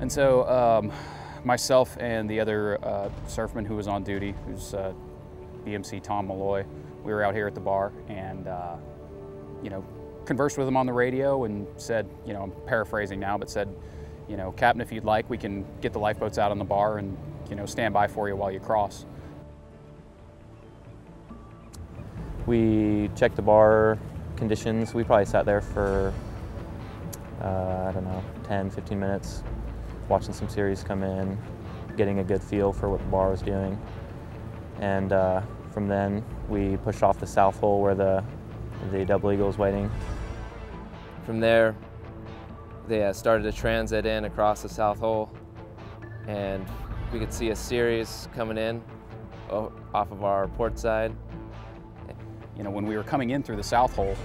And so myself and the other surfman who was on duty, who's BMC Tom Malloy, we were out here at the bar and you know, conversed with him on the radio and said, you know, I'm paraphrasing now, but said, you know, Captain, if you'd like, we can get the lifeboats out on the bar and, you know, stand by for you while you cross. We checked the bar conditions. We probably sat there for, I don't know, 10, 15 minutes, watching some series come in, getting a good feel for what the bar was doing. And from then, we pushed off the south hole where the Double Eagle was waiting. From there, they started to transit in across the south hole, and we could see a series coming in off of our port side. You know, when we were coming in through the south hole,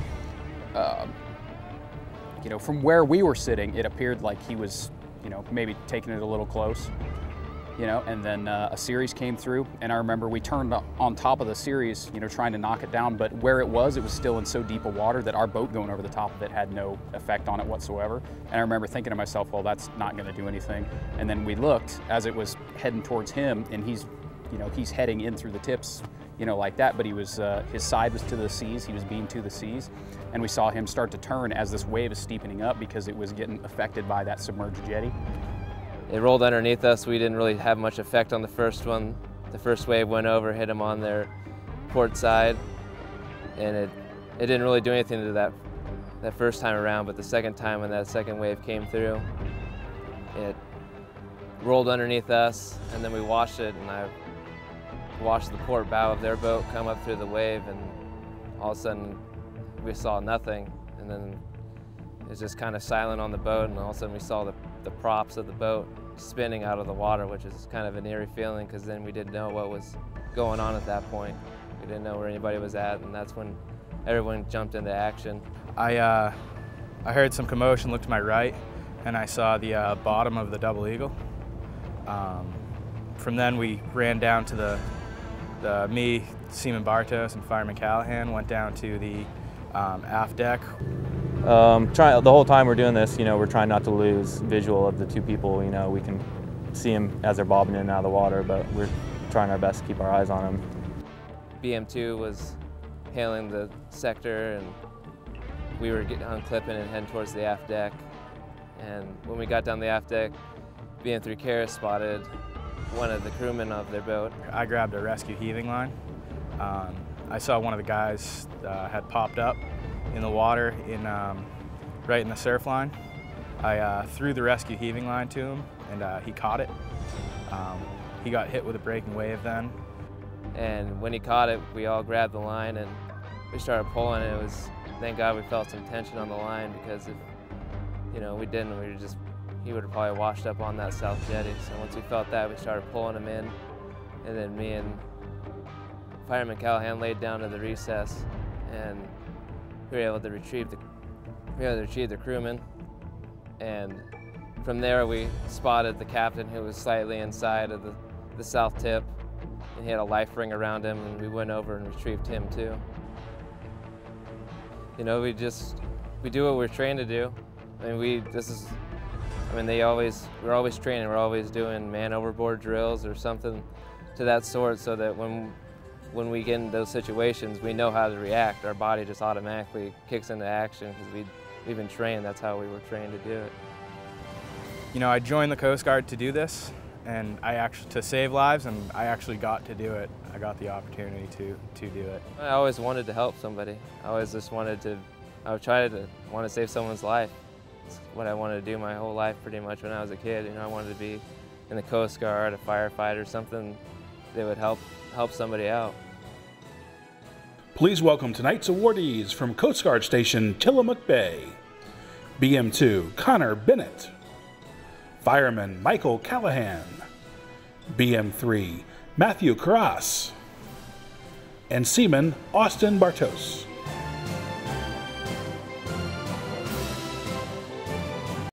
you know, from where we were sitting, it appeared like he was, you know, maybe taking it a little close, you know, and then a series came through, and I remember we turned on top of the series, you know, trying to knock it down, but where it was still in so deep a water that our boat going over the top of it had no effect on it whatsoever. And I remember thinking to myself, well, that's not going to do anything. And then we looked as it was heading towards him, and he's, you know, he's heading in through the tips, you know, like that, but he was, his side was to the seas, he was being to the seas, and we saw him start to turn as this wave is steepening up because it was getting affected by that submerged jetty. It rolled underneath us. We didn't really have much effect on the first one. The first wave went over, hit him on their port side, and it didn't really do anything to that first time around, but the second time when that second wave came through, it rolled underneath us, and then we watched it, and I watched the port bow of their boat come up through the wave, and all of a sudden we saw nothing, and then it was just kind of silent on the boat, and all of a sudden we saw the props of the boat spinning out of the water, which is kind of an eerie feeling because then we didn't know what was going on at that point. We didn't know where anybody was at, and that's when everyone jumped into action. I heard some commotion, looked to my right, and I saw the bottom of the Double Eagle. From then we ran down to me, Seaman Bartos, and Fireman Callahan went down to the aft deck. The whole time we're doing this, you know, we're trying not to lose visual of the two people. You know, we can see them as they're bobbing in and out of the water, but we're trying our best to keep our eyes on them. BM2 was hailing the sector, and we were unclipping and heading towards the aft deck. And when we got down the aft deck, BM3 Kara spotted one of the crewmen of their boat. I grabbed a rescue heaving line. I saw one of the guys had popped up in the water right in the surf line. I threw the rescue heaving line to him, and he caught it. He got hit with a breaking wave then. And when he caught it, we all grabbed the line and we started pulling. It was, thank God we felt some tension on the line, because if, you know, we didn't, he would have probably washed up on that south jetty. So once we felt that, we started pulling him in, and then me and Fireman Callahan laid down to the recess, and we were able to retrieve the crewman. And from there, we spotted the captain, who was slightly inside of the south tip, and he had a life ring around him, and we went over and retrieved him too. You know, we do what we're trained to do. I mean, we're always training. We're always doing man overboard drills or something to that sort, so that when we get in those situations, we know how to react. Our body just automatically kicks into action because we've been trained. That's how we were trained to do it. You know, I joined the Coast Guard to do this, and to save lives, and I actually got to do it. I got the opportunity to do it. I always wanted to help somebody. I would try to want to save someone's life. It's what I wanted to do my whole life, pretty much, when I was a kid. You know, I wanted to be in the Coast Guard, a firefighter, something that would help somebody out. Please welcome tonight's awardees from Coast Guard Station Tillamook Bay. BM2 Connor Bennett, Fireman Michael Callahan, BM3 Matthew Carras, and Seaman Austin Bartos.